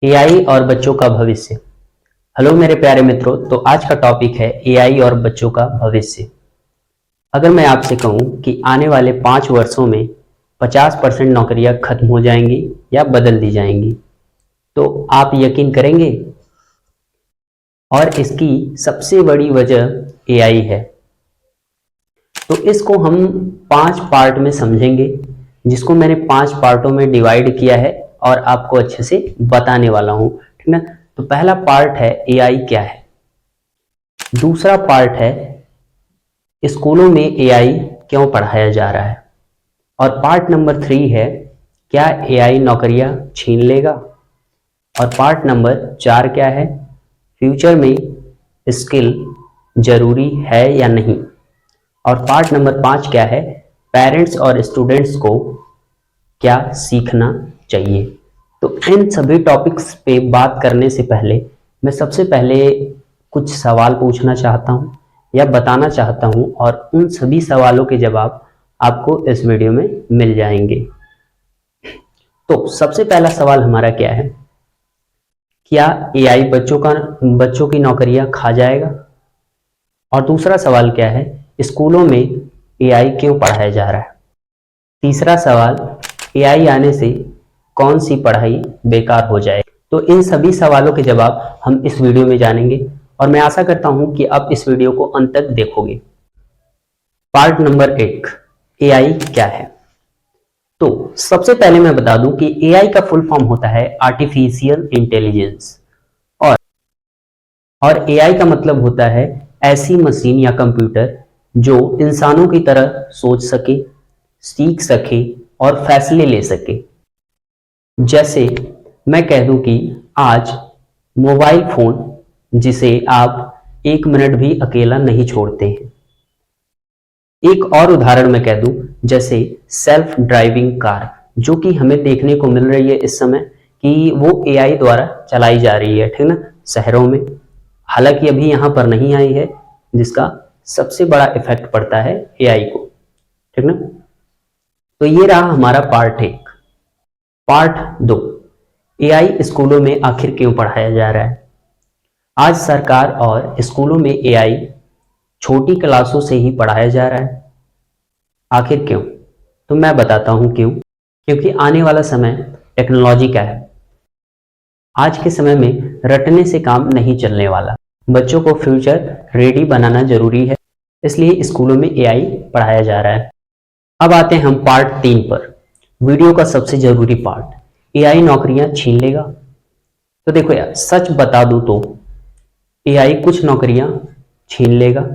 AI और बच्चों का भविष्य। हेलो मेरे प्यारे मित्रों, तो आज का टॉपिक है एआई और बच्चों का भविष्य। अगर मैं आपसे कहूं कि आने वाले 5 वर्षों में 50% नौकरियां खत्म हो जाएंगी या बदल दी जाएंगी, तो आप यकीन करेंगे? और इसकी सबसे बड़ी वजह एआई है। तो इसको हम 5 पार्ट में समझेंगे, जिसको मैंने 5 पार्टों में डिवाइड किया है और आपको अच्छे से बताने वाला हूं, ठीक ना। तो पहला पार्ट है एआई क्या है। दूसरा पार्ट है स्कूलों में एआई क्यों पढ़ाया जा रहा है। और पार्ट नंबर 3 है क्या एआई नौकरियां छीन लेगा। और पार्ट नंबर 4 क्या है, फ्यूचर में स्किल जरूरी है या नहीं। और पार्ट नंबर 5 क्या है, पेरेंट्स और स्टूडेंट्स को क्या सीखना चाहिए। तो इन सभी टॉपिक्स पे बात करने से पहले मैं सबसे पहले कुछ सवाल पूछना चाहता हूं या बताना चाहता हूं, और उन सभी सवालों के जवाब आपको इस वीडियो में मिल जाएंगे। तो सबसे पहला सवाल हमारा क्या है, क्या एआई बच्चों की नौकरियां खा जाएगा। और दूसरा सवाल क्या है, स्कूलों में एआई क्यों पढ़ाया जा रहा है। तीसरा सवाल, एआई आने से कौन सी पढ़ाई बेकार हो जाए। तो इन सभी सवालों के जवाब हम इस वीडियो में जानेंगे, और मैं आशा करता हूं कि आप इस वीडियो को अंत तक देखोगे। पार्ट नंबर 1, एआई क्या है। तो सबसे पहले मैं बता दूं कि एआई का फुल फॉर्म होता है आर्टिफिशियल इंटेलिजेंस। और एआई का मतलब होता है ऐसी मशीन या कंप्यूटर जो इंसानों की तरह सोच सके, सीख सके और फैसले ले सके। जैसे मैं कह दूं कि आज मोबाइल फोन, जिसे आप 1 मिनट भी अकेला नहीं छोड़ते हैं। एक और उदाहरण मैं कह दूं, जैसे सेल्फ ड्राइविंग कार, जो कि हमें देखने को मिल रही है इस समय कि वो एआई द्वारा चलाई जा रही है, ठीक ना, शहरों में। हालांकि अभी यहां पर नहीं आई है, जिसका सबसे बड़ा इफेक्ट पड़ता है एआई को, ठीक ना। तो ये रहा हमारा पार्ट 1। पार्ट 2, एआई स्कूलों में आखिर क्यों पढ़ाया जा रहा है। आज सरकार और स्कूलों में एआई छोटी क्लासों से ही पढ़ाया जा रहा है। आखिर क्यों? तो मैं बताता हूं क्यों। क्योंकि आने वाला समय टेक्नोलॉजी का है। आज के समय में रटने से काम नहीं चलने वाला। बच्चों को फ्यूचर रेडी बनाना जरूरी है, इसलिए स्कूलों में एआई पढ़ाया जा रहा है। अब आते हैं हम पार्ट 3 पर, वीडियो का सबसे जरूरी पार्ट, एआई नौकरियां छीन लेगा। तो देखो यार, सच बता दूं तो एआई कुछ नौकरियां छीन लेगा,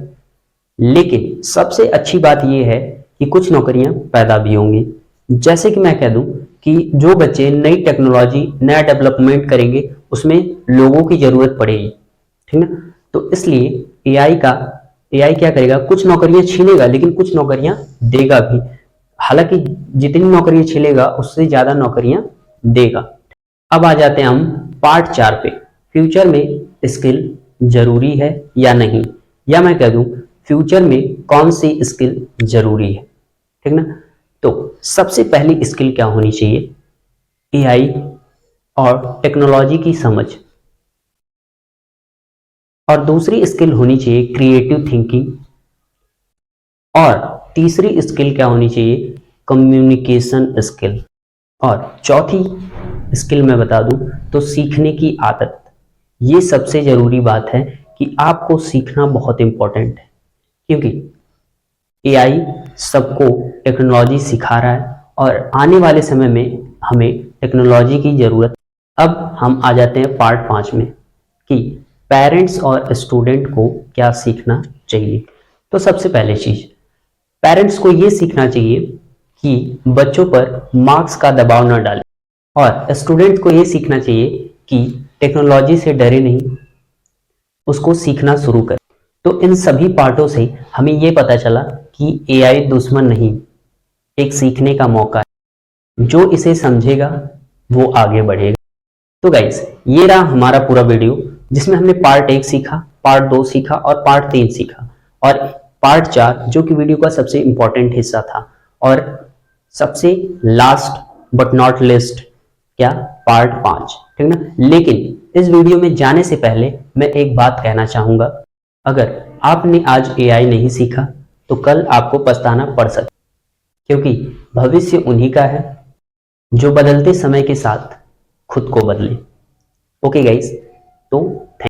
लेकिन सबसे अच्छी बात यह है कि कुछ नौकरियां पैदा भी होंगी। जैसे कि मैं कह दूं कि जो बच्चे नई टेक्नोलॉजी, नया डेवलपमेंट करेंगे, उसमें लोगों की जरूरत पड़ेगी, ठीक ना। तो इसलिए एआई क्या करेगा, कुछ नौकरियां छीनेगा लेकिन कुछ नौकरियां देगा भी। हालांकि जितनी नौकरियां छीनेगा उससे ज्यादा नौकरियां देगा। अब आ जाते हैं हम पार्ट 4 पे, फ्यूचर में स्किल जरूरी है या नहीं, या मैं कह दूं फ्यूचर में कौन सी स्किल जरूरी है, ठीक ना। तो सबसे पहली स्किल क्या होनी चाहिए, एआई और टेक्नोलॉजी की समझ। और दूसरी स्किल होनी चाहिए क्रिएटिव थिंकिंग। और तीसरी स्किल क्या होनी चाहिए, कम्युनिकेशन स्किल। और चौथी स्किल मैं बता दूं तो सीखने की आदत। ये सबसे जरूरी बात है कि आपको सीखना बहुत इंपॉर्टेंट है, क्योंकि एआई सबको टेक्नोलॉजी सिखा रहा है और आने वाले समय में हमें टेक्नोलॉजी की जरूरत। अब हम आ जाते हैं पार्ट 5 में कि पेरेंट्स और स्टूडेंट को क्या सीखना चाहिए। तो सबसे पहले चीज, पेरेंट्स को यह सीखना चाहिए कि बच्चों पर मार्क्स का दबाव न डालें, और स्टूडेंट को यह सीखना चाहिए कि टेक्नोलॉजी से डरे नहीं, उसको सीखना शुरू करें। तो इन सभी पार्टों से हमें यह पता चला कि एआई दुश्मन नहीं, एक सीखने का मौका है। जो इसे समझेगा वो आगे बढ़ेगा। तो गाइस, ये रहा हमारा पूरा वीडियो, जिसमें हमने पार्ट 1 सीखा, पार्ट 2 सीखा और पार्ट 3 सीखा, और पार्ट 4 जो कि वीडियो का सबसे इंपॉर्टेंट हिस्सा था। और सबसे लास्ट बट नॉट लिस्ट क्या, पार्ट 5। ठीक ना। लेकिन इस वीडियो में जाने से पहले मैं एक बात कहना चाहूंगा, अगर आपने आज एआई नहीं सीखा तो कल आपको पछताना पड़ सकता है, क्योंकि भविष्य उन्हीं का है जो बदलते समय के साथ खुद को बदले। ओके गाइस, तो